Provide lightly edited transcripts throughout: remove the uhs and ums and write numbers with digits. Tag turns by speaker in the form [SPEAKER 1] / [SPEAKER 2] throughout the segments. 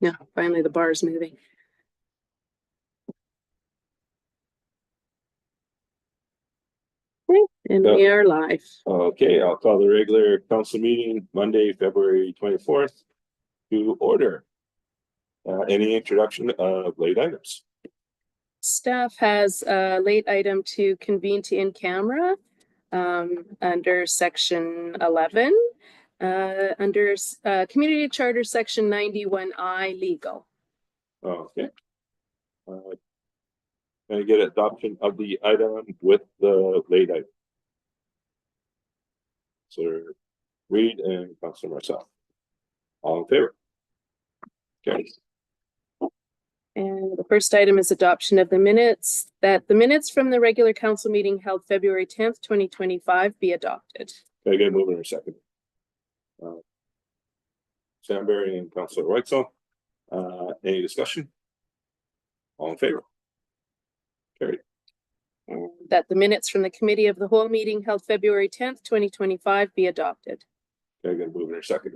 [SPEAKER 1] Yeah, finally the bar's moving. Okay, and we are live.
[SPEAKER 2] Okay, I'll call the regular council meeting Monday, February 24th to order. Any introduction of late items?
[SPEAKER 1] Staff has a late item to convene to in camera under section 11, under community charter section 91I legal.
[SPEAKER 2] Okay. Can I get adoption of the item with the late item? Councilor Reid and Councilor Marcel. All in favor? Okay.
[SPEAKER 1] And the first item is adoption of the minutes, that the minutes from the regular council meeting held February 10th, 2025 be adopted.
[SPEAKER 2] Can I get a mover in a second? Sandberry and Councilor Whitesell. Any discussion? All in favor? Carried.
[SPEAKER 1] And that the minutes from the committee of the whole meeting held February 10th, 2025 be adopted.
[SPEAKER 2] Can I get a mover in a second?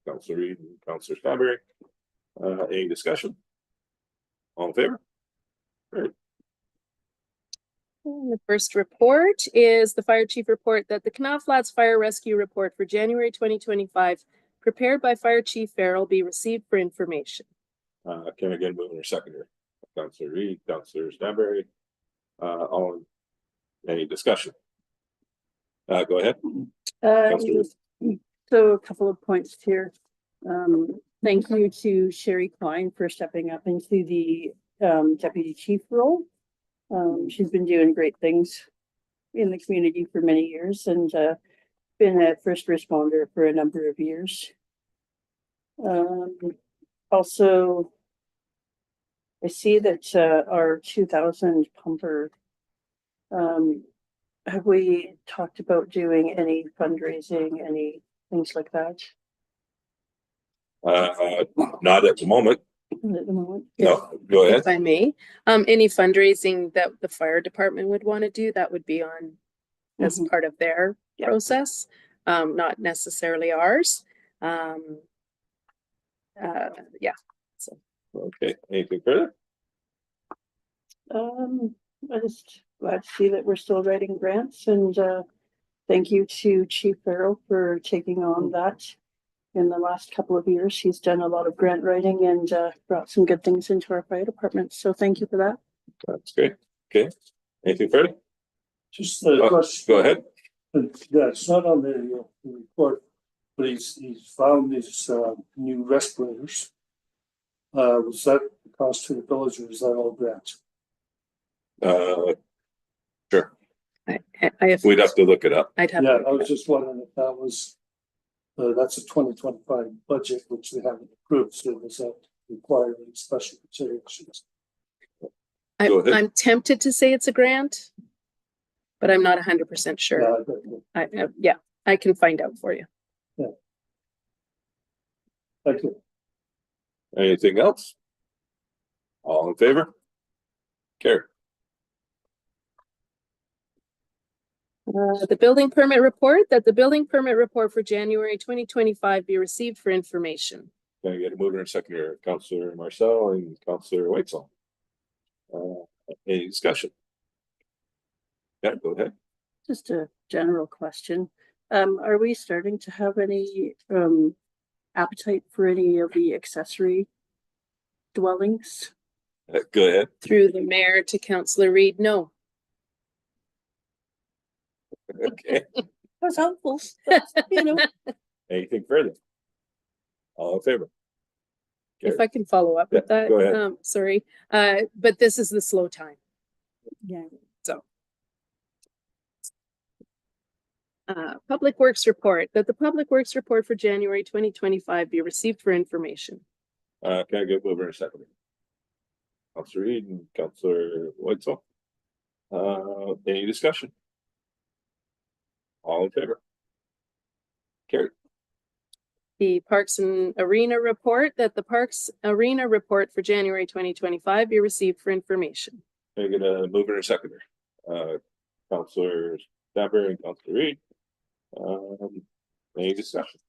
[SPEAKER 2] Councilor Reid and Councilor Sandberry. Any discussion? All in favor? Great.
[SPEAKER 1] And the first report is the fire chief report that the Canal Flats Fire Rescue Report for January 2025, prepared by Fire Chief Farrell, be received for information.
[SPEAKER 2] Can I get a mover in a second? Councilor Reid, Councilor Sandberry. Any discussion? Go ahead. Councilor.
[SPEAKER 3] So a couple of points here. Thank you to Sherry Klein for stepping up into the deputy chief role. She's been doing great things in the community for many years and been a first responder for a number of years. Also, I see that our 2000 pumper, have we talked about doing any fundraising, any things like that?
[SPEAKER 2] Not at the moment.
[SPEAKER 3] At the moment?
[SPEAKER 2] No, go ahead.
[SPEAKER 1] If I may, any fundraising that the fire department would want to do, that would be on as part of their process, not necessarily ours. Yeah. So.
[SPEAKER 2] Okay. Anything further?
[SPEAKER 3] I just glad to see that we're still writing grants, and thank you to Chief Farrell for taking on that. In the last couple of years, he's done a lot of grant writing and brought some good things into our fire department. So thank you for that.
[SPEAKER 2] That's great. Okay. Anything further?
[SPEAKER 4] Just a question.
[SPEAKER 2] Go ahead.
[SPEAKER 4] Yeah, it's not on the report, but he's found these new respirators. Was that the cost to the village, or is that all grant?
[SPEAKER 2] Sure. We'd have to look it up.
[SPEAKER 1] I'd have.
[SPEAKER 4] Yeah, I was just wondering if that was. That's a 2025 budget, which they haven't approved. So does that require any special considerations?
[SPEAKER 1] I'm tempted to say it's a grant, but I'm not 100% sure.
[SPEAKER 4] Yeah,
[SPEAKER 1] I can find out for you.
[SPEAKER 4] Yeah. Thank you.
[SPEAKER 2] Anything else? All in favor? Carry.
[SPEAKER 1] The building permit report, that the building permit report for January 2025 be received for information.
[SPEAKER 2] Can I get a mover and second here? Councilor Marcel and Councilor Whitesell. Any discussion? Yeah, go ahead.
[SPEAKER 3] Just a general question. Are we starting to have any appetite for any of the accessory dwellings?
[SPEAKER 2] Go ahead.
[SPEAKER 1] Through the mayor to Councilor Reid, no.
[SPEAKER 2] Okay.
[SPEAKER 3] That's helpful.
[SPEAKER 2] Anything further? All in favor?
[SPEAKER 1] If I can follow up with that,
[SPEAKER 2] go ahead.
[SPEAKER 1] sorry. But this is the slow time.
[SPEAKER 3] Yeah.
[SPEAKER 1] So. Public Works report, that the Public Works report for January 2025 be received for information.
[SPEAKER 2] Can I get over in a second? Councilor Reid and Councilor Whitesell. Any discussion? All in favor? Carried.
[SPEAKER 1] The Parks and Arena report, that the Parks Arena report for January 2025 be received for information.
[SPEAKER 2] Can I get a mover and a seconder? Councilor Sandberry and Councilor Reid. Any discussion?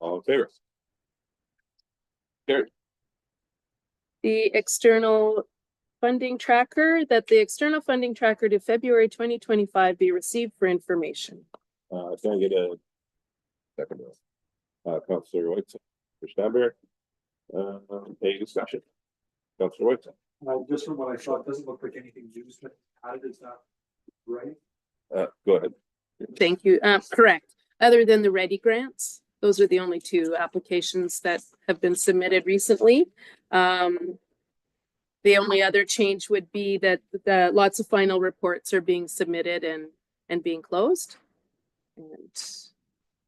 [SPEAKER 2] All in favor? Carried.
[SPEAKER 1] The external funding tracker, that the external funding tracker to February 2025 be received for information.
[SPEAKER 2] Can I get a second? Councillor Whitson, Mr. Stamber, any discussion? Councillor Whitson,
[SPEAKER 4] Just from what I saw, it doesn't look like anything used, but how does that, right?
[SPEAKER 2] go ahead.
[SPEAKER 1] Thank you. Correct. Other than the Ready grants, those are the only two applications that have been submitted recently. The only other change would be that lots of final reports are being submitted and being closed. And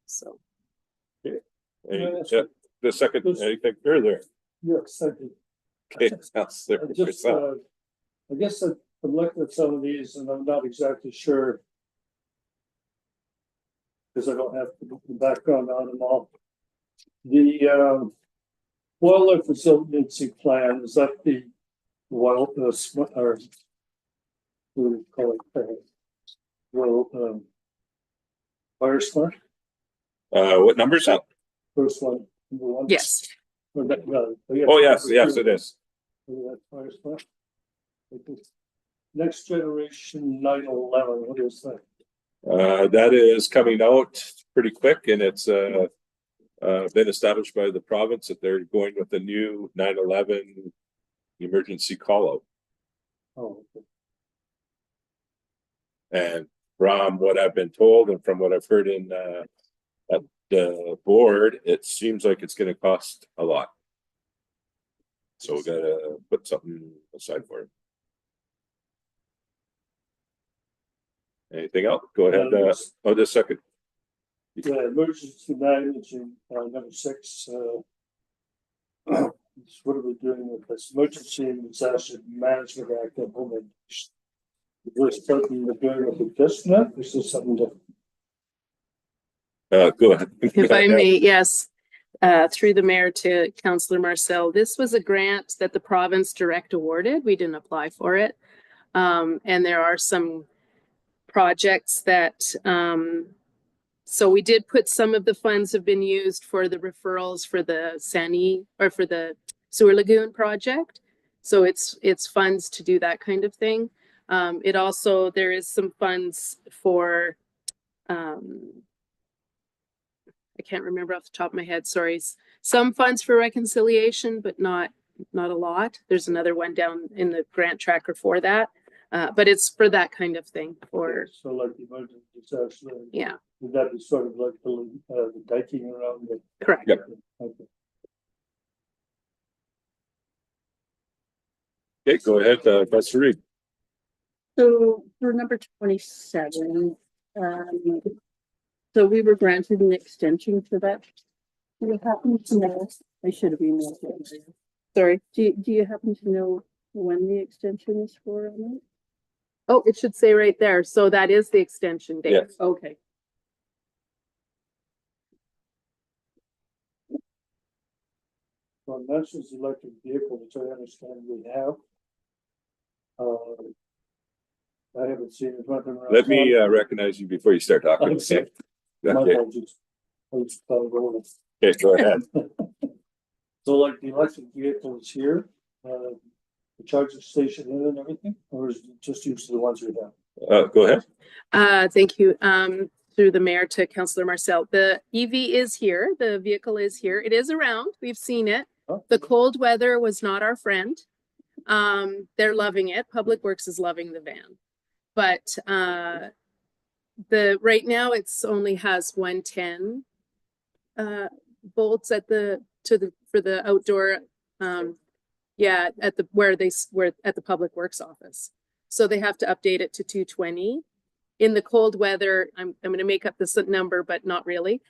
[SPEAKER 1] so.
[SPEAKER 2] The second, anything further?
[SPEAKER 4] Yes, I did.
[SPEAKER 2] Okay, Councillor
[SPEAKER 4] I just,
[SPEAKER 2] Purcell.
[SPEAKER 4] I guess I'm looking at some of these and I'm not exactly sure. Because I don't have the background on them all. The boiler resiliency plan, is that the or what do we call it? Fire smart,
[SPEAKER 2] What number's up?
[SPEAKER 4] first one, number one.
[SPEAKER 1] Yes.
[SPEAKER 4] Or that,
[SPEAKER 2] Oh, yes, it is.
[SPEAKER 4] Fire smart. Okay. Next generation 911, what is that?
[SPEAKER 2] That is coming out pretty quick, and it's been established by the province that they're going with the new 911 emergency call out.
[SPEAKER 4] Oh, okay.
[SPEAKER 2] And from what I've been told and from what I've heard in at the board, it seems like it's going to cost a lot. So we gotta put something aside for it. Anything else? Go ahead. Just second.
[SPEAKER 4] Yeah, emergency management, number 6, what are we doing with this? Emergency disaster management act implementation. Is this something we're doing with this now? This is something different.
[SPEAKER 2] Go ahead.
[SPEAKER 1] If I may, yes, through the mayor to Councillor Marcel, this was a grant that the province direct awarded. We didn't apply for it. And there are some projects that, so we did put some of the funds have been used for the referrals for the Sani or for the sewer lagoon project. So it's funds to do that kind of thing. It also, there is some funds for, I can't remember off the top of my head, sorry. Some funds for reconciliation, but not a lot. There's another one down in the grant tracker for that. But it's for that kind of thing for,
[SPEAKER 4] So like the emergency disaster.
[SPEAKER 1] yeah,
[SPEAKER 4] Would that be sort of like the diking around the?
[SPEAKER 1] correct.
[SPEAKER 2] Yep.
[SPEAKER 4] Okay.
[SPEAKER 2] Okay, go ahead, Councillor Reid.
[SPEAKER 3] So for number 27, so we were granted an extension for that. Do you happen to know? I should have emailed it. Sorry, do you happen to know when the extension is for?
[SPEAKER 1] Oh, it should say right there. So that is the extension date.
[SPEAKER 2] Yes.
[SPEAKER 3] Okay.
[SPEAKER 4] Well, that's just electric vehicle, which I understand we have. I haven't seen it running around.
[SPEAKER 2] Let me recognize you before you start talking.
[SPEAKER 4] Okay. My
[SPEAKER 2] Okay,
[SPEAKER 4] apologies. I was thought about it.
[SPEAKER 2] okay, go ahead.
[SPEAKER 4] So like the electric vehicle is here, the charging station in and everything, or is it just use the ones we have?
[SPEAKER 2] Go ahead.
[SPEAKER 1] Thank you. Through the mayor to Councillor Marcel. The EV is here. The vehicle is here. It is around. We've seen it.
[SPEAKER 4] Oh.
[SPEAKER 1] The cold weather was not our friend. They're loving it. Public Works is loving the van. But right now it's only has 110 volts at for the outdoor yeah, at the where at the Public Works office. So they have to update it to 220. In the cold weather, I'm going to make up this number, but not really.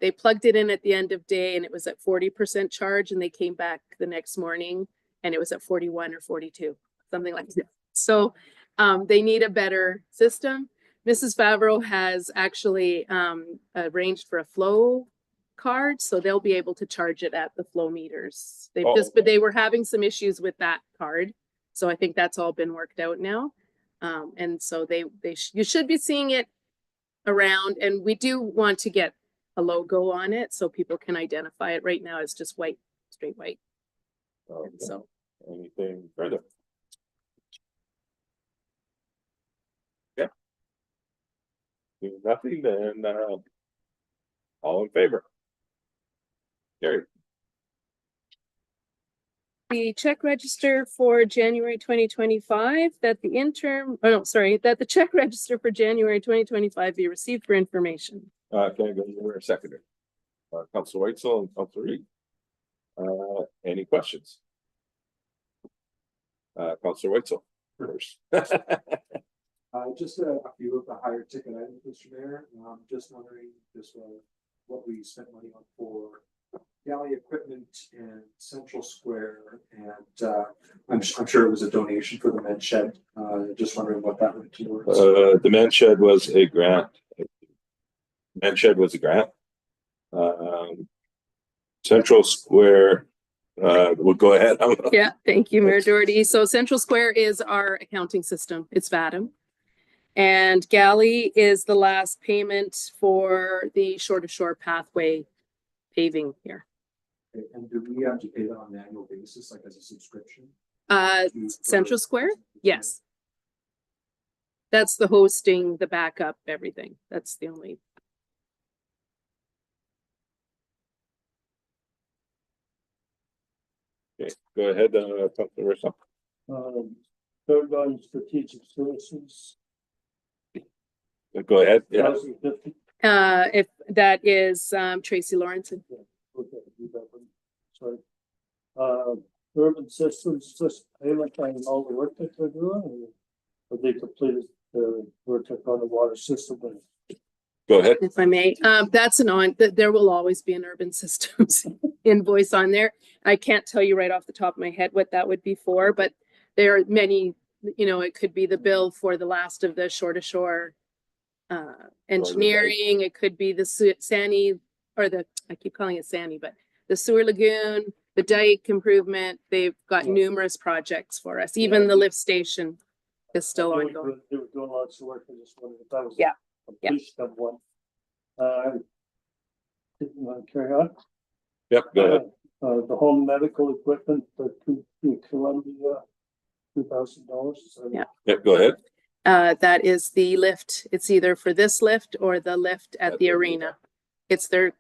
[SPEAKER 1] They plugged it in at the end of day and it was at 40% charge, and they came back the next morning and it was at 41 or 42, something like that. So they need a better system. Mrs. Favreau has actually arranged for a flow card, so they'll be able to charge it at the flow meters. But they were having some issues with that card. So I think that's all been worked out now. And so you should be seeing it around, and we do want to get a logo on it so people can identify it. Right now it's just white straight white.
[SPEAKER 2] Okay.
[SPEAKER 1] So
[SPEAKER 2] Anything further? Yeah. Do nothing, then, all in favor? Carry.
[SPEAKER 1] the check register for January 2025, that the interim, oh no, sorry, that the check register for January 2025 be received for information.
[SPEAKER 2] Can I go over a seconder? Council Whitesell and Council Reed. Any questions? Council Whitesell first.
[SPEAKER 5] Just a few of the higher ticket items, Mr. Mayor. Just wondering just what we spent money on for galley equipment and Central Square, and I'm sure it was a donation for the med shed. Just wondering what that went towards.
[SPEAKER 2] The man shed was a grant. Man shed was a grant. Central Square, we'll go ahead.
[SPEAKER 1] Yeah, thank you, Mayor Doherty. So Central Square is our accounting system. It's VADM. And Galley is the last payment for the Shore to Shore pathway paving here.
[SPEAKER 5] And do we have to pay that on an annual basis, like as a subscription?
[SPEAKER 1] Central Square? Yes. That's the hosting, the backup, everything. That's the only.
[SPEAKER 2] Okay, go ahead, Councilor Russell.
[SPEAKER 4] Third line strategic services.
[SPEAKER 2] Go ahead. Yeah.
[SPEAKER 4] 1,050.
[SPEAKER 1] If that is Tracy Lawrenson.
[SPEAKER 4] Okay, you got one. Sorry. Urban systems, just payment on all the work that they're doing, or they completed the work on the water system.
[SPEAKER 2] Go ahead.
[SPEAKER 1] If I may, that's there will always be an urban systems invoice on there. I can't tell you right off the top of my head what that would be for, but there are many, it could be the bill for the last of the Shore to Shore engineering. It could be the Sani, or I keep calling it Sani, but the sewer lagoon, the dike improvement. They've got numerous projects for us. Even the lift station is still ongoing.
[SPEAKER 4] They were doing lots of work. I just wondered if that was.
[SPEAKER 1] Yeah.
[SPEAKER 4] Completion of one. Didn't want to carry on.
[SPEAKER 2] Yep, go ahead.
[SPEAKER 4] The home medical equipment, the Columbia, $2,000.
[SPEAKER 1] Yeah.
[SPEAKER 2] Yep, go ahead.
[SPEAKER 1] That is the lift. It's either for this lift or the lift at the arena. It's their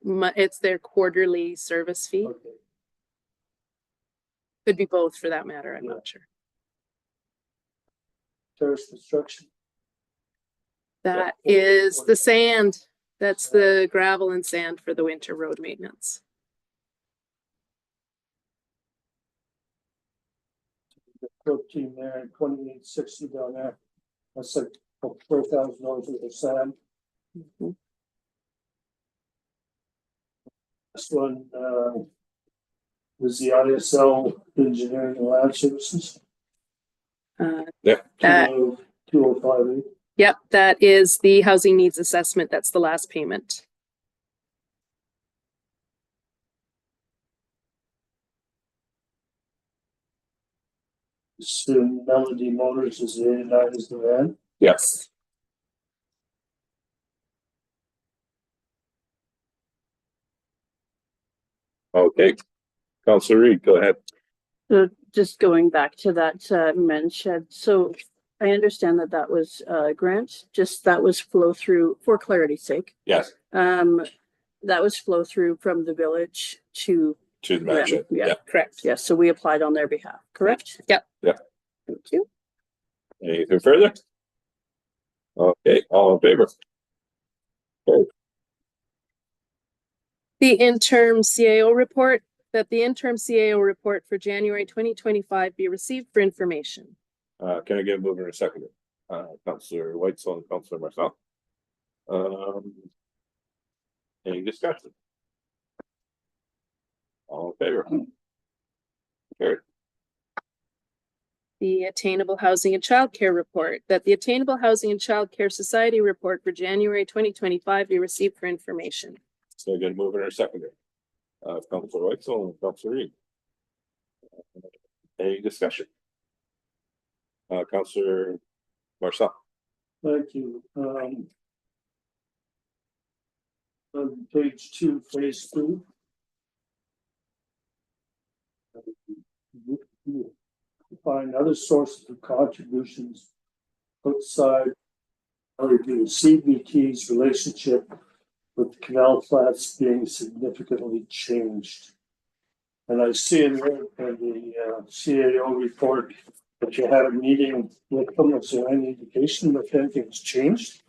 [SPEAKER 1] quarterly service fee.
[SPEAKER 4] Okay.
[SPEAKER 1] Could be both for that matter. I'm
[SPEAKER 4] Yeah.
[SPEAKER 1] not sure.
[SPEAKER 4] Terrace construction.
[SPEAKER 1] That is the sand. That's the gravel and sand for the winter road maintenance.
[SPEAKER 4] The pro team there and 2860 down there. That's like $4,000 worth of sand.
[SPEAKER 1] Mhm.
[SPEAKER 4] This one was the ISL engineering and lab services.
[SPEAKER 2] Yep.
[SPEAKER 1] That-
[SPEAKER 4] 2058.
[SPEAKER 1] Yep, that is the housing needs assessment. That's the last payment.
[SPEAKER 4] So Melody Motors is the 89 is the van.
[SPEAKER 2] Yes. Okay. Councilor Reed, go ahead.
[SPEAKER 3] So just going back to that men's shed, so I understand that that was grant, just that was flow through, for clarity's sake.
[SPEAKER 2] Yes,
[SPEAKER 3] That was flow through from the village to
[SPEAKER 2] to the
[SPEAKER 3] them.
[SPEAKER 2] match.
[SPEAKER 3] Yeah,
[SPEAKER 2] Yeah.
[SPEAKER 1] Correct.
[SPEAKER 3] yes, so we applied on their behalf, correct?
[SPEAKER 1] Yep.
[SPEAKER 2] Yeah.
[SPEAKER 3] Thank you.
[SPEAKER 2] Anything further? Okay, all in favor?
[SPEAKER 1] The interim CAO report, that the interim CAO report for January 2025 be received for information.
[SPEAKER 2] Can I get a mover and a seconder? Councilor Whitesell and Councilor Marcel. Any discussion? All in favor? Carried.
[SPEAKER 1] The Attainable Housing and Childcare report, that the Attainable Housing and Childcare Society report for January 2025 be received for information.
[SPEAKER 2] So I get a mover and a seconder. Councilor Whitesell and Councilor Reed. Any discussion? Councilor Marcel.
[SPEAKER 4] Thank you. On page 2, phase 2. Find other sources of contributions outside or the CBT's relationship with Canal Flats being significantly changed. And I see in the CAO report that you had a meeting with them. Is there any indication that anything's changed?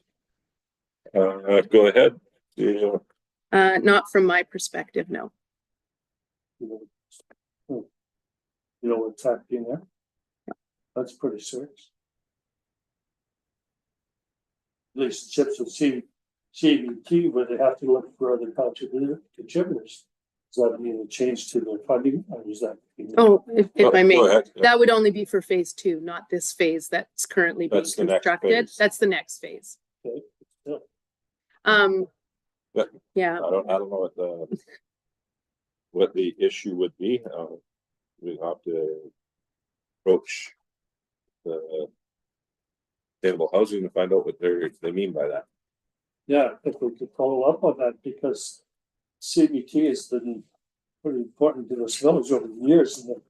[SPEAKER 2] Go ahead. Yeah.
[SPEAKER 1] Not from my perspective, no.
[SPEAKER 4] You know what's happening there? That's pretty serious. Relationships with CBT where they have to look for other contributors. Does that mean a change to their funding or is that?
[SPEAKER 1] Oh, if I may,
[SPEAKER 2] Go ahead. Yeah.
[SPEAKER 1] that would only be for phase two, not this phase that's currently being
[SPEAKER 2] That's the next
[SPEAKER 1] constructed.
[SPEAKER 2] phase.
[SPEAKER 1] That's the next phase.
[SPEAKER 4] Okay. Yeah.
[SPEAKER 2] Yeah.
[SPEAKER 1] Yeah,
[SPEAKER 2] I don't know what the issue would be. We have to approach the sustainable housing to find out what they mean by that.
[SPEAKER 4] Yeah, if we could follow up on that because CBT has been pretty important to this village over the years. And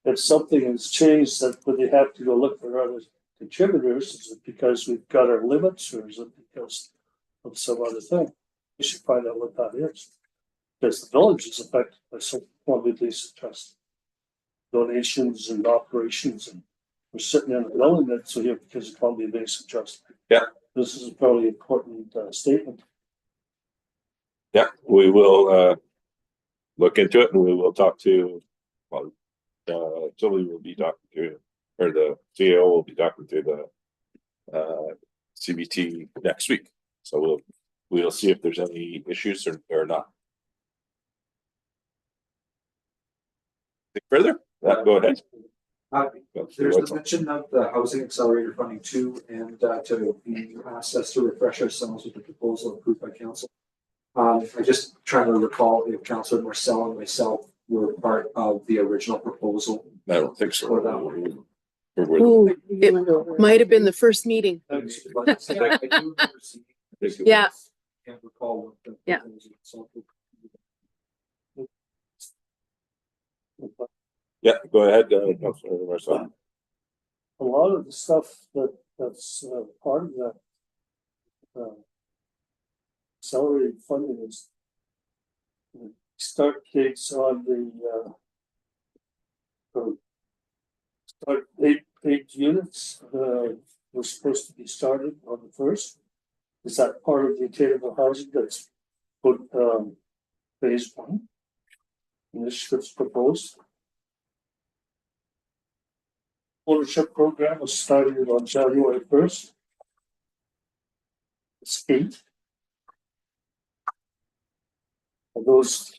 [SPEAKER 4] if something has changed that would they have to go look for other contributors, is it because we've got our limits or is it because of some other thing? We should find out what that is. Because the village is affected by some Columbia Basin Trust donations and operations and we're sitting in a building that's here because of Columbia Basin Trust.
[SPEAKER 2] Yeah.
[SPEAKER 4] This is a probably important statement.
[SPEAKER 2] Yeah, we will look into it and we will talk to, well, Julie will be talking to, or the CEO will be talking to the CBT next week. So we'll see if there's any issues or not. Think further? Go ahead.
[SPEAKER 5] There's the mention of the Housing Accelerator Funding 2 and to be asked us to refresh ourselves with the proposal approved by council. I just trying to recall if Councilor Marcel and myself were part of the original proposal.
[SPEAKER 2] I don't think so.
[SPEAKER 5] For that one.
[SPEAKER 1] ooh, it might have been the first meeting.
[SPEAKER 5] But I do remember seeing it.
[SPEAKER 1] Yeah.
[SPEAKER 5] Can't recall what the
[SPEAKER 1] Yeah.
[SPEAKER 5] proposal itself was.
[SPEAKER 2] Yeah, go ahead, Councilor Marcel.
[SPEAKER 4] A lot of the stuff that's part of that accelerated funding is start dates on the start eight units were supposed to be started on the first. Is that part of the attainable housing that's put phase one? Initiatives proposed. Ownership program was started on January 1st. It's 8. Are those?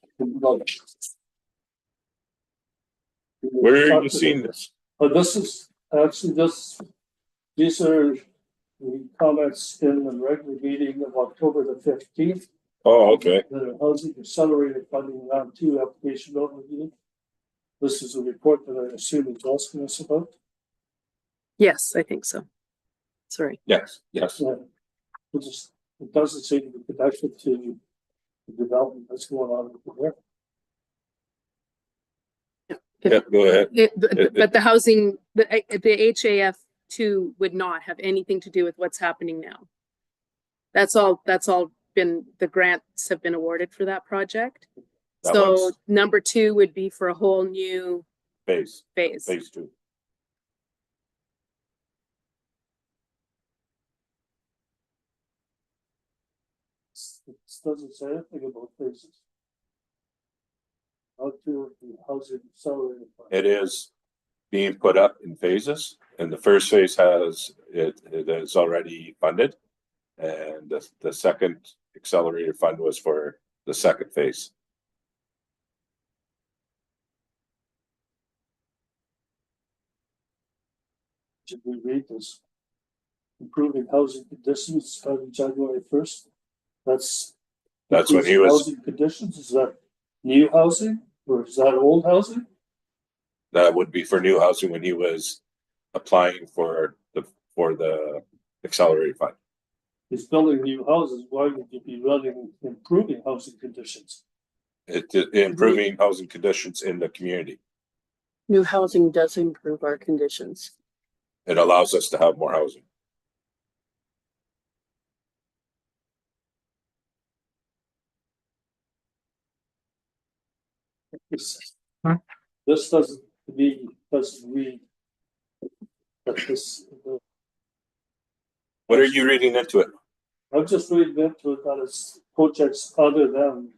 [SPEAKER 2] Where are you seeing this?
[SPEAKER 4] This is actually these are the comments in the regular meeting of October the 15th.
[SPEAKER 2] Oh, okay.
[SPEAKER 4] The Housing Accelerated Funding Round 2 application overview. This is a report that I assume is asking us about.
[SPEAKER 1] Yes, I think so. Sorry.
[SPEAKER 2] Yes.
[SPEAKER 4] It doesn't seem to be connected to the development that's going on over there.
[SPEAKER 2] Yeah, go ahead.
[SPEAKER 1] But the housing, the HAF 2 would not have anything to do with what's happening now. That's all been, the grants have been awarded for that project.
[SPEAKER 2] That
[SPEAKER 1] So
[SPEAKER 2] one's
[SPEAKER 1] number 2 would be for a whole new
[SPEAKER 2] phase
[SPEAKER 1] phase.
[SPEAKER 2] 2.
[SPEAKER 4] It doesn't say anything about phases. How to the Housing Accelerated Fund.
[SPEAKER 2] It is being put up in phases, and the first phase it is already funded, and the second accelerated fund was for the second phase.
[SPEAKER 4] Should we read this? Improving housing conditions starting January 1st. That's
[SPEAKER 2] That's when he was.
[SPEAKER 4] housing conditions. Is that new housing or is that old housing?
[SPEAKER 2] That would be for new housing when he was applying for the accelerated fund.
[SPEAKER 4] He's building new houses. Why would you be running improving housing conditions?
[SPEAKER 2] Improving housing conditions in the community.
[SPEAKER 3] New housing does improve our conditions.
[SPEAKER 2] It allows us to have more housing.
[SPEAKER 4] This doesn't read. But this,
[SPEAKER 2] What are you reading into it?
[SPEAKER 4] I'm just reading into it that it's projects other than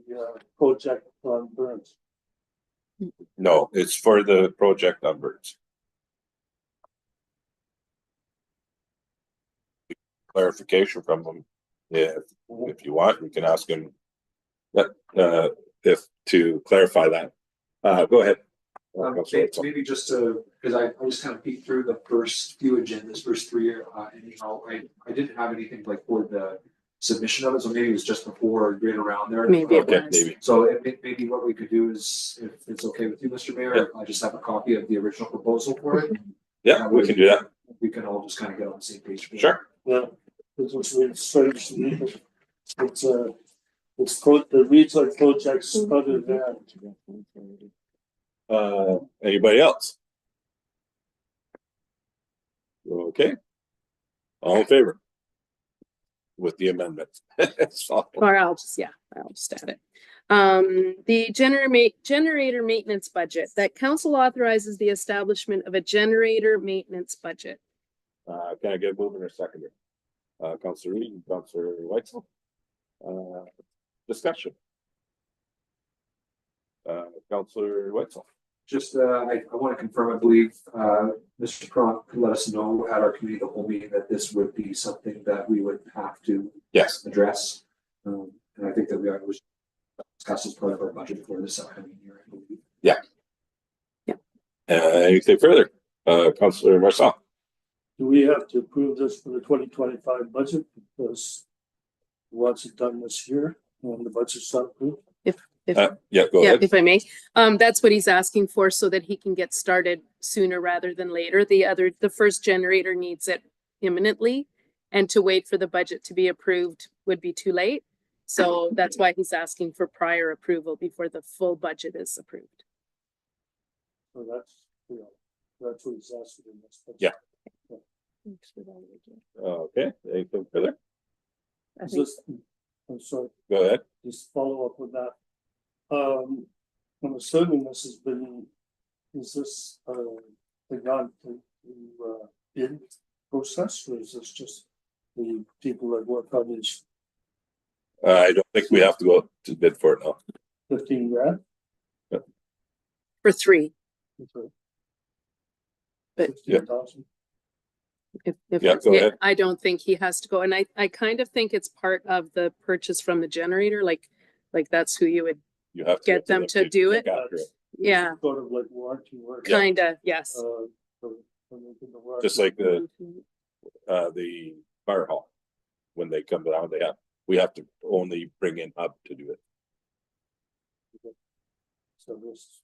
[SPEAKER 4] the project on Burns.
[SPEAKER 2] No, it's for the project on Birds. Clarification from them. Yeah, if you want, we can ask him. That, if to clarify that. Go ahead.
[SPEAKER 5] Maybe just to, because I just kind of peeked through the first few agendas, first three, anyhow, I didn't have anything like for the submission of it, so maybe it was just before or right around there.
[SPEAKER 1] Maybe it
[SPEAKER 2] Okay,
[SPEAKER 1] was.
[SPEAKER 2] maybe.
[SPEAKER 5] So maybe what we could do is, if it's okay with you, Mr. Mayor, I just have a copy of the original proposal for it.
[SPEAKER 2] Yeah, we can do that.
[SPEAKER 5] We can all just kind of get on the same page.
[SPEAKER 2] Sure.
[SPEAKER 4] Yeah, it's just really strange to me. It reads like projects other than.
[SPEAKER 2] Anybody else? Okay. All in favor? With the amendment. So,
[SPEAKER 1] Or I'll just add it. The generator maintenance budget, that council authorizes the establishment of a generator maintenance budget.
[SPEAKER 2] can I get a mover or seconder? Councilor Reed and Councilor Weitzel. Discussion. Councilor Weitzel.
[SPEAKER 5] Just, I want to confirm, I believe, Mr. Cronk could let us know at our committee, the whole meeting, that this would be something that we would have to
[SPEAKER 2] Yes.
[SPEAKER 5] address. And I think that we are discussed as part of our budget for this upcoming year, I believe.
[SPEAKER 2] Anything further? Councilor Marcel.
[SPEAKER 4] Do we have to approve this for the 2025 budget because once it's done this year, when the budget's not approved?
[SPEAKER 2] Yeah, go
[SPEAKER 1] Yeah,
[SPEAKER 2] ahead.
[SPEAKER 1] if I may. That's what he's asking for so that he can get started sooner rather than later. The first generator needs it imminently, and to wait for the budget to be approved would be too late. So that's why he's asking for prior approval before the full budget is approved.
[SPEAKER 4] So that's what he's asking in this. budget.
[SPEAKER 2] Yeah. Okay, anything further?
[SPEAKER 3] I
[SPEAKER 4] Is
[SPEAKER 3] think
[SPEAKER 4] this, I'm sorry,
[SPEAKER 2] Go ahead.
[SPEAKER 4] just follow up with that. I'm assuming this has been, is this, gone to, bid process, or is this just the people that work on these
[SPEAKER 2] I don't think we have to go to bid for it now.
[SPEAKER 4] 15 grand?
[SPEAKER 1] For 3. But-
[SPEAKER 4] 15,000?
[SPEAKER 1] If
[SPEAKER 2] Yeah, go ahead.
[SPEAKER 1] I don't think he has to go. And I kind of think it's part of the purchase from the generator, like that's who you would,
[SPEAKER 2] You have to
[SPEAKER 1] Get them to do
[SPEAKER 2] look
[SPEAKER 1] it?
[SPEAKER 2] after it.
[SPEAKER 1] yeah,
[SPEAKER 4] Sort of like warranty work.
[SPEAKER 2] Yeah.
[SPEAKER 1] kinda, yes.
[SPEAKER 4] For making the warranty.
[SPEAKER 2] Just like the fire hall. When they come down, we have to only bring in up to do it.
[SPEAKER 4] So this,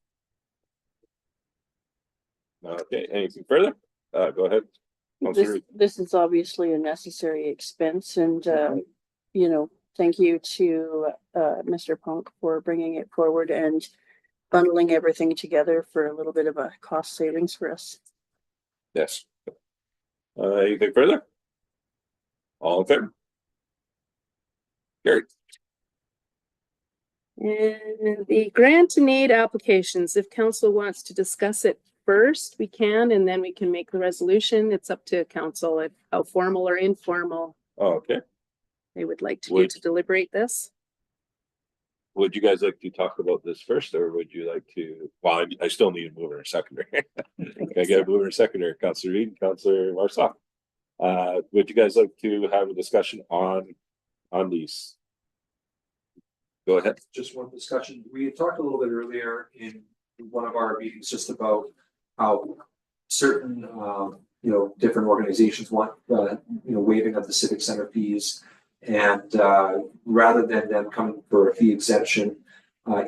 [SPEAKER 2] Okay, anything further? Go ahead. Councilor Reed.
[SPEAKER 3] this is obviously a necessary expense and, thank you to, Mr. Punk for bringing it forward and bundling everything together for a little bit of a cost savings for us.
[SPEAKER 2] Yes. Anything further? All in favor? Carried.
[SPEAKER 1] And the grant and aid applications, if council wants to discuss it first, we can, and then we can make the resolution. It's up to council if how formal or informal
[SPEAKER 2] Okay,
[SPEAKER 1] they would like to do
[SPEAKER 2] Would-
[SPEAKER 1] to deliberate this.
[SPEAKER 2] would you guys like to talk about this first, or would you like to, well, I still need a mover and a seconder. Can I get a mover and seconder, Councilor Reed and Councilor Marsaw? Would you guys like to have a discussion on these? Go ahead.
[SPEAKER 5] Just one discussion. We had talked a little bit earlier in one of our meetings just about how certain, different organizations want, waiving of the civic center fees. And rather than them coming for a fee exemption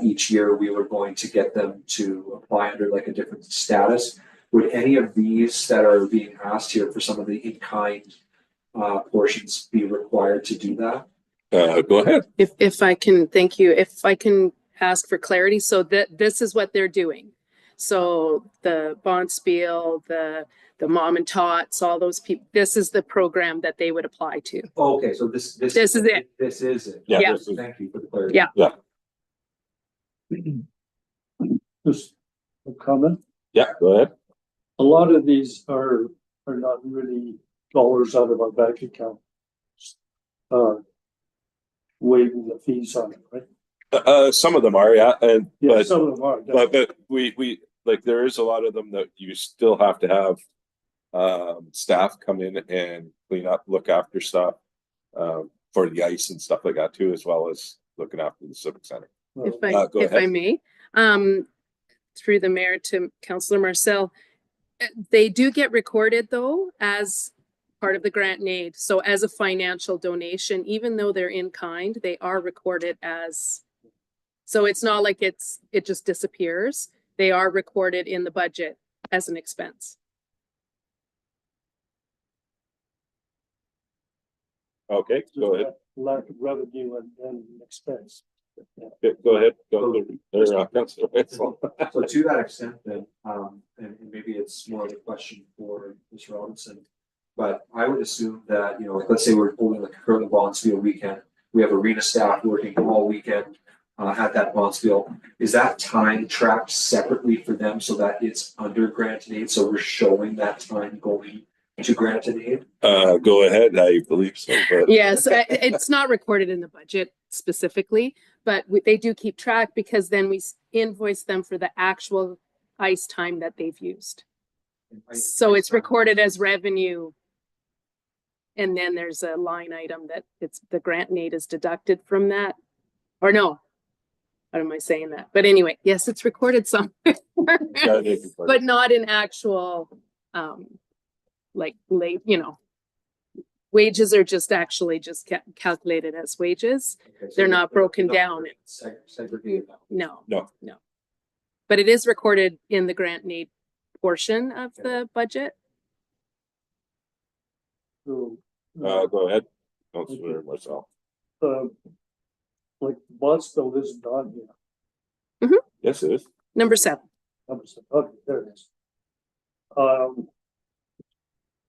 [SPEAKER 5] each year, we were going to get them to apply under like a different status. Would any of these that are being asked here for some of the in-kind portions be required to do that?
[SPEAKER 2] Go ahead.
[SPEAKER 1] If I can, thank you. If I can ask for clarity, so that this is what they're doing. So the Bonspiel, the Mom and Tots, all those people, this is the program that they would apply to.
[SPEAKER 5] Oh, okay, so this.
[SPEAKER 1] This is it.
[SPEAKER 5] This is it.
[SPEAKER 2] Yeah,
[SPEAKER 1] Yeah.
[SPEAKER 2] this is-
[SPEAKER 5] Thank you for the clarity.
[SPEAKER 1] Yeah.
[SPEAKER 4] Just a comment.
[SPEAKER 2] yeah, go ahead.
[SPEAKER 4] A lot of these are not really dollars out of our bank account. Waiving the fees on it, right?
[SPEAKER 2] Some of them are, yeah, and,
[SPEAKER 4] Yeah,
[SPEAKER 2] but,
[SPEAKER 4] some of them are.
[SPEAKER 2] but we, like, there is a lot of them that you still have to have staff come in and clean up, look after stuff, for the ice and stuff like that too, as well as looking after the civic center.
[SPEAKER 1] If
[SPEAKER 2] Go
[SPEAKER 1] if I
[SPEAKER 2] ahead.
[SPEAKER 1] may, through the mayor to Councillor Marcel, they do get recorded though as part of the grant and aid. So as a financial donation, even though they're in kind, they are recorded as. So it's not like it just disappears. They are recorded in the budget as an expense.
[SPEAKER 2] Okay, go ahead.
[SPEAKER 4] Lack of revenue and expense.
[SPEAKER 2] Okay, go ahead. Councillor Whitesell.
[SPEAKER 5] So to that extent, then, and maybe it's more of a question for Mr. Robinson. But I would assume that, you know, like, let's say we're holding like a curling Bonspiel weekend, we have arena staff working all weekend at that Bonspiel. Is that time tracked separately for them so that it's under grant and aid? So we're showing that time going to grant and aid?
[SPEAKER 2] Go ahead, I believe so, but
[SPEAKER 1] Yes, it's not recorded in the budget specifically, but they do keep track because then we invoice them for the actual ice time that they've used. So it's recorded as revenue. And then there's a line item that it's the grant and aid is deducted from that. Or no, how am I saying that? But anyway, yes, it's recorded somewhere, but not in actual, like late, you know, wages are just actually just calculated as wages.
[SPEAKER 5] Okay, so
[SPEAKER 1] They're not broken down.
[SPEAKER 5] Segregated.
[SPEAKER 1] No.
[SPEAKER 2] No.
[SPEAKER 1] But it is recorded in the grant and aid portion of the budget.
[SPEAKER 4] So,
[SPEAKER 2] go ahead, Councillor Marcel.
[SPEAKER 4] like Bonspiel isn't on here.
[SPEAKER 2] Yes, it is.
[SPEAKER 1] Number 7.
[SPEAKER 4] Okay, there it is.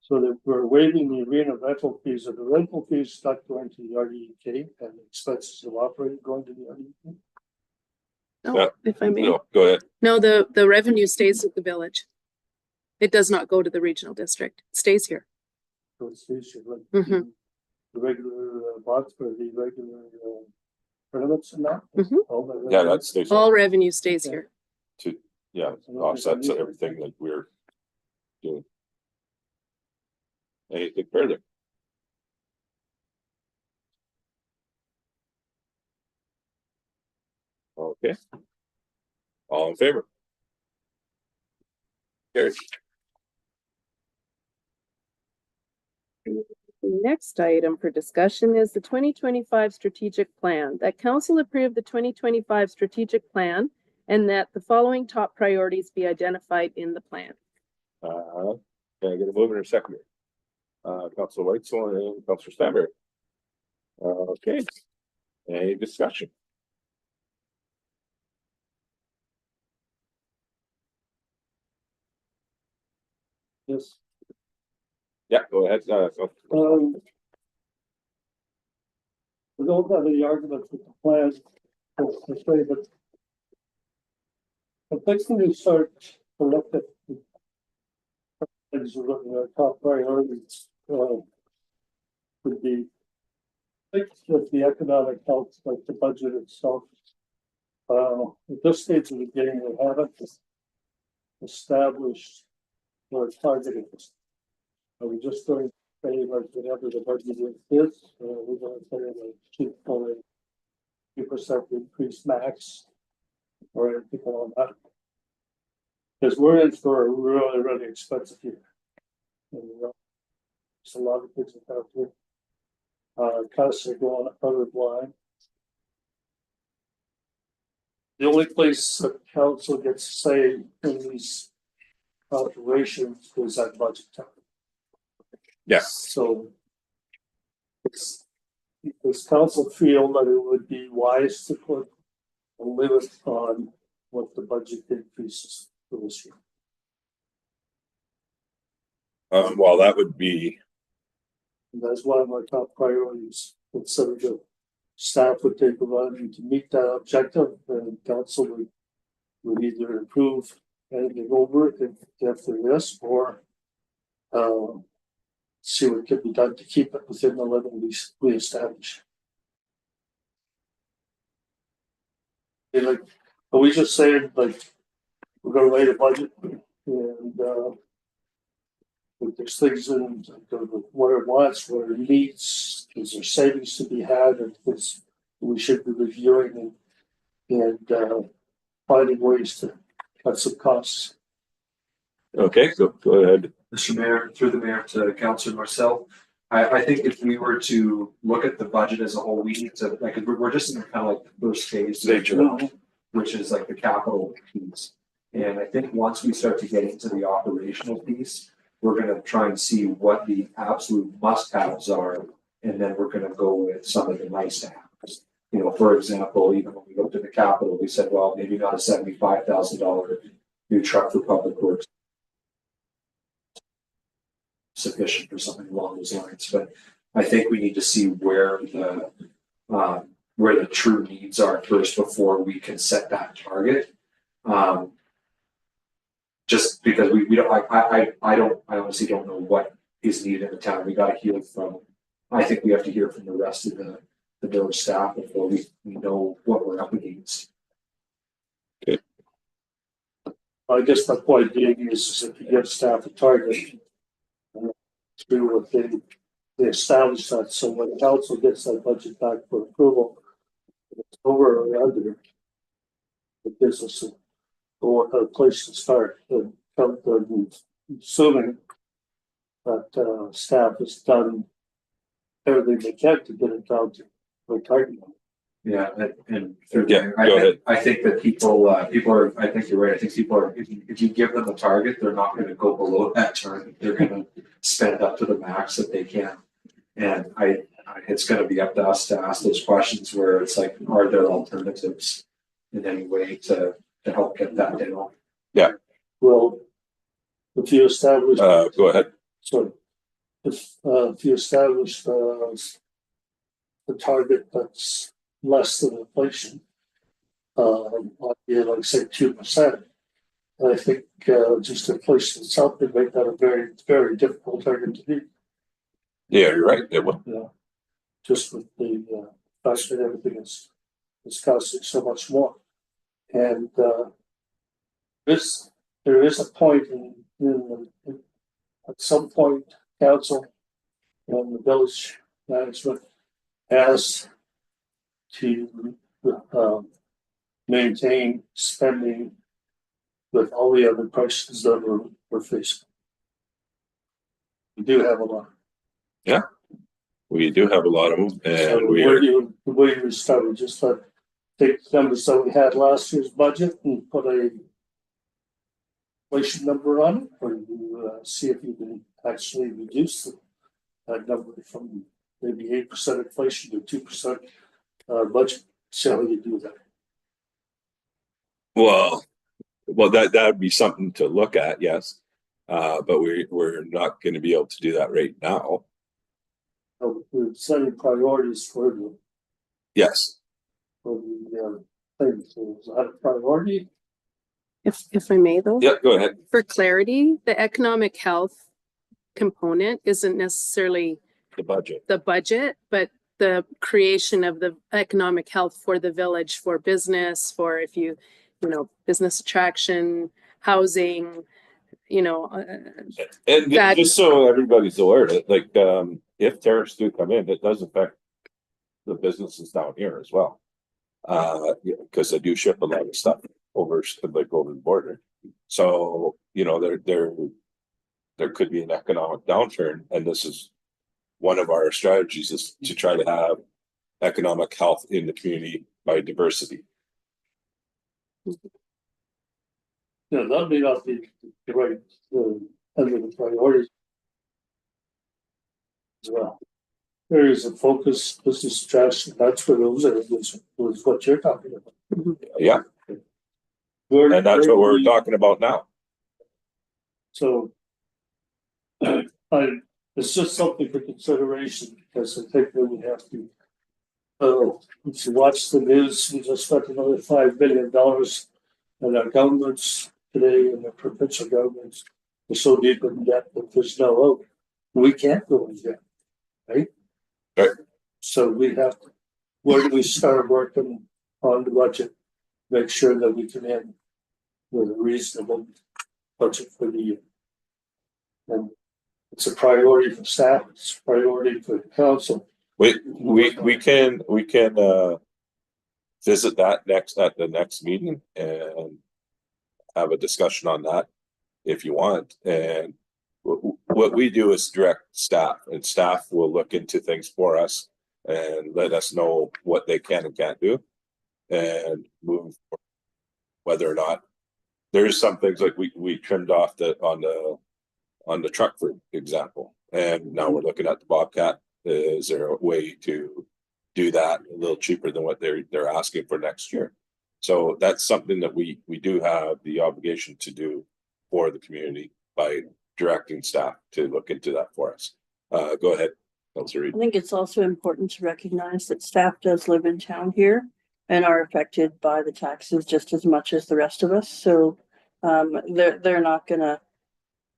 [SPEAKER 4] So that we're waiving the arena rental fees, are the rental fees not going to the RDK and the expenses of operating going to the RDK?
[SPEAKER 1] No,
[SPEAKER 2] Yeah.
[SPEAKER 1] if I may.
[SPEAKER 2] No, go ahead.
[SPEAKER 1] No, the revenue stays with the village. It does not go to the regional district. It stays here.
[SPEAKER 4] So it's usually like
[SPEAKER 1] Mhm.
[SPEAKER 4] the regular bonds for the regular tournaments and that?
[SPEAKER 1] Mhm.
[SPEAKER 4] All the
[SPEAKER 2] Yeah, that's station
[SPEAKER 1] All revenue stays here.
[SPEAKER 2] to, yeah, offsets everything that we're doing. Anything further? Okay. All in favor? Carried.
[SPEAKER 1] The next item for discussion is the 2025 strategic plan. That council approved the 2025 strategic plan and that the following top priorities be identified in the plan.
[SPEAKER 2] Can I get a mover and a seconder? Councilor Whitesell and Councilor Stanbury. Okay. Any discussion?
[SPEAKER 4] Yes.
[SPEAKER 2] Yeah, go ahead.
[SPEAKER 4] We don't have any arguments with the plan, per se, but I think when you start to look at the things we're looking at, top priorities, would be I think with the economic health, like the budget itself. At this stage of the game, we haven't established or targeted this. Are we just going to say like whatever the budget is, or we're going to say like 2% increase max? Or anything on that? Because we're in for a really, really expensive year. And, there's a lot of things that have to. Costs are going out of line. The only place that council gets say in these calculations is at budget time.
[SPEAKER 2] Yes.
[SPEAKER 4] So. Does council feel that it would be wise to put a limit on what the budget increases for this year.
[SPEAKER 2] Well, that would be,
[SPEAKER 4] And that's one of my top priorities, that some of the staff would take a run to meet that objective, and council would either approve anything over it if there is, or see what can be done to keep it within the level we establish. And like, are we just saying, like, we're gonna write a budget and if there's things in what it wants, what it needs, is there savings to be had, and it's, we should be reviewing and finding ways to cut some costs.
[SPEAKER 2] okay, go ahead.
[SPEAKER 5] Mr. Mayor, through the mayor to Councilor Marcel. I think if we were to look at the budget as a whole, we need to, like, we're just in kind of like the first phase, which is like the capital piece. And I think once we start to get into the operational piece, we're gonna try and see what the absolute must-haves are, and then we're gonna go with some of the nice-to-haves. You know, for example, even when we looked at the capital, we said, well, maybe not a $75,000 new truck for public works sufficient or something along those lines, but I think we need to see where the true needs are first before we can set that target. Just because we don't, I honestly don't know what is needed in the town. We got to hear from, I think we have to hear from the rest of the village staff before we know what we're up against.
[SPEAKER 4] I guess my point being is if you give staff a target, do what they establish that, so when the council gets that budget back for approval, it's over or under, the business or a place to start, and assuming that staff has done everything they can to get it down to the target.
[SPEAKER 5] Yeah, and
[SPEAKER 2] Yeah, go ahead.
[SPEAKER 5] I think that people are, I think you're right. I think people are, if you give them a target, they're not going to go below that target. They're going to spend up to the max that they can. And it's going to be up to us to ask those questions where it's like, are there alternatives in any way to help get that down?
[SPEAKER 4] Well, if you establish,
[SPEAKER 2] Go ahead.
[SPEAKER 4] sorry, if you establish the target that's less than inflation, like say 2%. I think just inflation itself would make that a very, very difficult target to beat.
[SPEAKER 2] Yeah, you're right. It will.
[SPEAKER 4] Yeah, just with the fact that everything is costing so much more, and there is a point in at some point, council and the village management has to maintain spending with all the other prices that we're facing. We do have a lot.
[SPEAKER 2] We do have a lot of them,
[SPEAKER 4] So
[SPEAKER 2] and we are.
[SPEAKER 4] the way you start, we just take the numbers that we had last year's budget and put a inflation number on it, or you see if you can actually reduce that number from maybe 8% inflation to 2% budget. See how you do that.
[SPEAKER 2] Well, that would be something to look at, yes. But we're not going to be able to do that right now.
[SPEAKER 4] We're setting priorities for the
[SPEAKER 2] Yes.
[SPEAKER 4] thing. So is that a priority?
[SPEAKER 1] If I may though.
[SPEAKER 2] Yeah, go ahead.
[SPEAKER 1] For clarity, the economic health component isn't necessarily
[SPEAKER 2] The budget.
[SPEAKER 1] the budget, but the creation of the economic health for the village, for business, for if you know, business attraction, housing,
[SPEAKER 2] And
[SPEAKER 1] that-
[SPEAKER 2] just so everybody's aware, that like if tariffs do come in, it does affect the businesses down here as well. Because they do ship a lot of stuff over the border. So, there could be an economic downturn, and this is one of our strategies is to try to have economic health in the community by diversity.
[SPEAKER 4] Yeah, that may not be the right under the priorities as well. Areas of focus, business attraction, that's where those are, was what you're talking about.
[SPEAKER 2] Yeah, And that's what we're talking about now.
[SPEAKER 4] So. It's just something for consideration, because I think that we have to. If you watch the news, we just spent another $5 billion. And our governments today and the provincial governments are so deep in debt that there's no hope. We can't go in debt, right?
[SPEAKER 2] Right.
[SPEAKER 4] So we have to, where do we start working on the budget? Make sure that we can end with a reasonable budget for the year. And it's a priority for staff, it's a priority for the council.
[SPEAKER 2] We can visit that at the next meeting and have a discussion on that if you want. And what we do is direct staff, and staff will look into things for us and let us know what they can and can't do and move forward. Whether or not there's some things like we trimmed off on the truck, for example, and now we're looking at the Bobcat. Is there a way to do that a little cheaper than what they're asking for next year? So that's something that we do have the obligation to do for the community by directing staff to look into that for us. Go ahead, Councilor Reid.
[SPEAKER 3] I think it's also important to recognize that staff does live in town here and are affected by the taxes just as much as the rest of us. So they're not gonna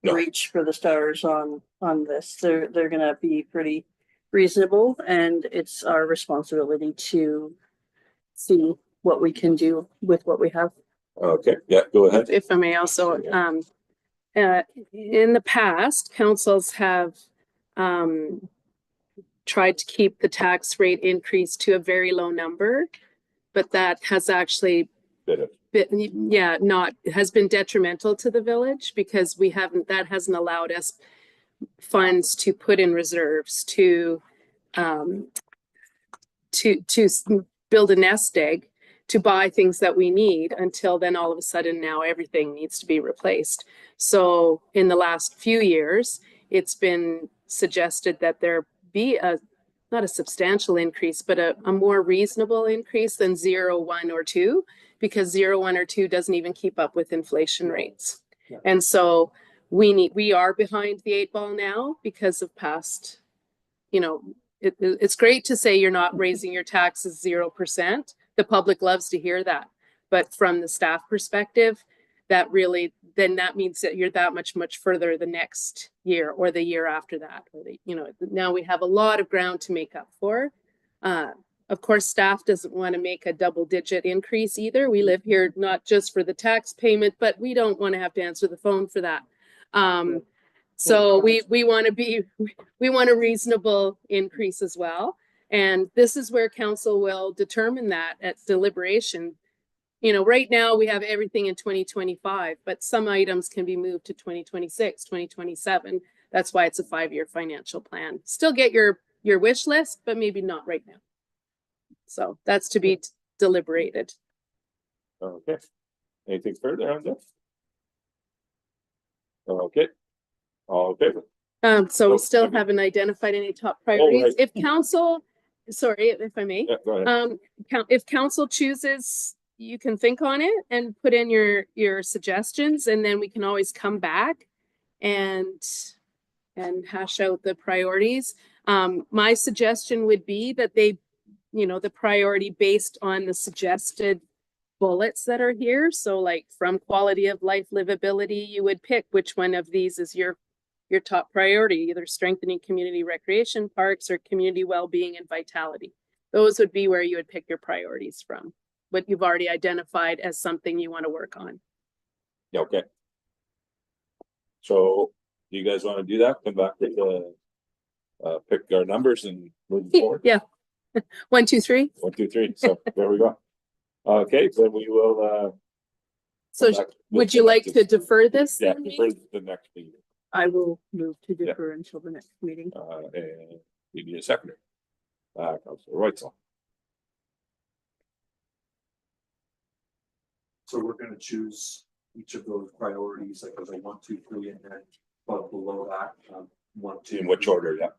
[SPEAKER 3] reach for the stars on this. They're gonna be pretty reasonable, and it's our responsibility to see what we can do with what we have.
[SPEAKER 2] Okay, yeah, go ahead.
[SPEAKER 1] If I may also, in the past, councils have tried to keep the tax rate increase to a very low number, but that has actually has been detrimental to the village, because that hasn't allowed us funds to put in reserves to build a nest egg, to buy things that we need, until then all of a sudden now everything needs to be replaced. So in the last few years, it's been suggested that there be not a substantial increase, but a more reasonable increase than 0, 1, or 2, because 0, 1, or 2 doesn't even keep up with inflation rates.
[SPEAKER 4] Yeah.
[SPEAKER 1] And so we are behind the 8 ball now because of past, it's great to say you're not raising your taxes 0%. The public loves to hear that. But from the staff perspective, that means that you're that much further the next year or the year after that. Or now we have a lot of ground to make up for. Of course, staff doesn't want to make a double-digit increase either. We live here not just for the tax payment, but we don't want to have to answer the phone for that. So we want a reasonable increase as well. And this is where council will determine that at deliberation. Right now we have everything in 2025, but some items can be moved to 2026, 2027. That's why it's a 5-year financial plan. Still get your wish list, but maybe not right now. So that's to be deliberated.
[SPEAKER 2] Okay. Anything further on this? Okay. All in favor?
[SPEAKER 1] So
[SPEAKER 2] Oh,
[SPEAKER 1] we still
[SPEAKER 2] okay.
[SPEAKER 1] haven't identified any top priorities.
[SPEAKER 2] right.
[SPEAKER 1] If council, sorry, if I may,
[SPEAKER 2] Yeah, go ahead.
[SPEAKER 1] if council chooses, you can think on it and put in your suggestions, and then we can always come back and hash out the priorities. My suggestion would be that they, the priority based on the suggested bullets that are here. So like from quality of life, livability, you would pick which one of these is your top priority, either strengthening community recreation parks or community well-being and vitality. Those would be where you would pick your priorities from, what you've already identified as something you want to work on.
[SPEAKER 2] Yeah, okay. So do you guys want to do that? Come back with pick our numbers and move forward?
[SPEAKER 1] Yeah. 1, 2, 3.
[SPEAKER 2] 1, 2, 3. So there we go. Okay, so we will
[SPEAKER 1] So
[SPEAKER 2] come back with
[SPEAKER 1] would you
[SPEAKER 2] the
[SPEAKER 1] like
[SPEAKER 2] next-
[SPEAKER 1] to defer this?
[SPEAKER 2] Yeah,
[SPEAKER 1] then,
[SPEAKER 2] for the next meeting.
[SPEAKER 3] I will move to defer until the next meeting.
[SPEAKER 2] And we need a seconder. Councilor Reitzel.
[SPEAKER 5] So we're gonna choose each of those priorities, like there's a 1, 2, 3, and then but below that, 1, 2.
[SPEAKER 2] In which order? Yeah.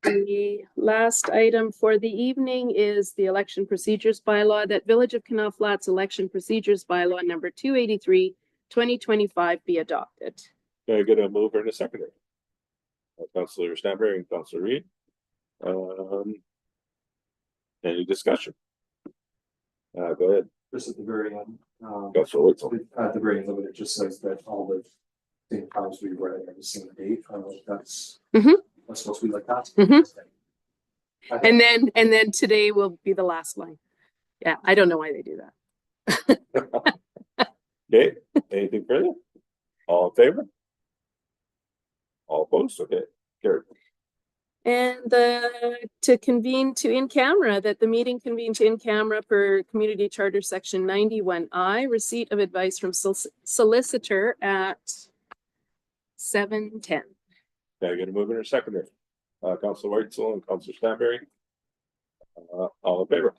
[SPEAKER 1] The last item for the evening is the election procedures bylaw, that Village of Canal Flats election procedures bylaw number 283, 2025 be adopted.
[SPEAKER 2] Can I get a mover and a seconder? Councillor Stanbury and Councillor Reed. Any discussion? Go ahead,
[SPEAKER 5] Just at the very end,
[SPEAKER 2] Councillor Whitson.
[SPEAKER 5] at the very end of it, it just says that all the same times we read it at the same date. I don't know if that's.
[SPEAKER 1] Mhm.
[SPEAKER 5] That's supposed to be like that.
[SPEAKER 1] Mhm.
[SPEAKER 5] I
[SPEAKER 1] And
[SPEAKER 5] think-
[SPEAKER 1] then today will be the last line. Yeah, I don't know why they do that.
[SPEAKER 2] Okay, anything further? All in favor? All opposed? Okay, carried.
[SPEAKER 1] And to convene to in camera, that the meeting convene to in camera per Community Charter Section 91I, receipt of advice from solicitor at 7:10.
[SPEAKER 2] Can I get a mover and a seconder? Councillor Whitesell and Councillor Stanbury. All in favor?